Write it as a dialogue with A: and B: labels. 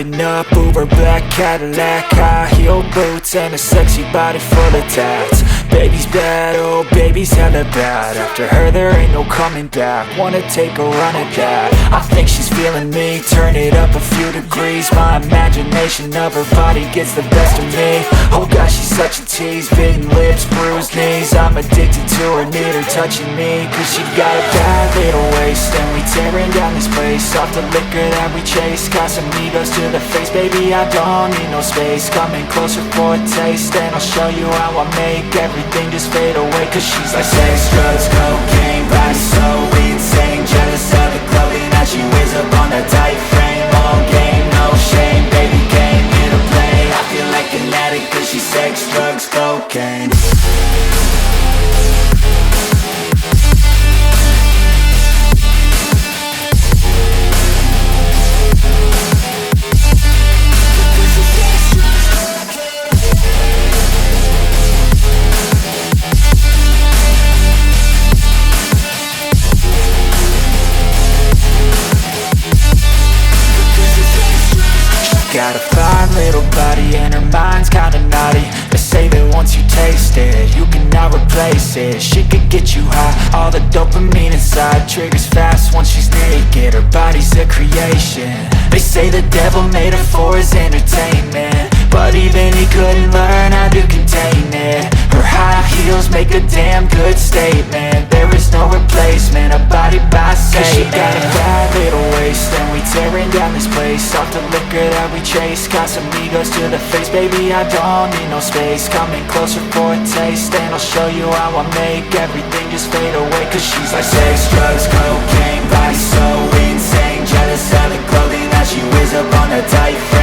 A: Pulling up, Uber black Cadillac, high heel boots and a sexy body full of tats. Baby's bad, oh baby's hella bad. After her there ain't no coming back. Wanna take a run at that. I think she's feeling me, turn it up a few degrees. My imagination of her body gets the best of me. Oh gosh, she's such a tease, bitten lips, bruised knees. I'm addicted to her, need her touching me. Cause she got a bad little waist, and we tearing down this place. Off the liquor that we chase, got some egos to the face. Baby, I don't need no space. Coming closer for a taste, and I'll show you how I make everything just fade away. Cause she's like sex, drugs, cocaine, body so insane. Jealous of the clothing that she wears up on that tight frame. All game, no shame, baby came here to play. I feel like an addict cause she's sex, drugs, cocaine. Got a fine little body and her mind's kinda naughty. They say that once you taste it, you cannot replace it. She could get you high, all the dopamine inside triggers fast once she's naked. Her body's a creation. They say the devil made her for his entertainment, but even he couldn't learn how to contain it. Her high heels make a damn good statement. There is no replacement, a body by Satan. Cause she got a bad little waist, and we tearing down this place. Off the liquor that we chase, got some egos to the face. Baby, I don't need no space. Coming closer for a taste, and I'll show you how I make everything just fade away. Cause she's like sex, drugs, cocaine, body so insane. Jealous of the clothing that she wears up on a tight frame.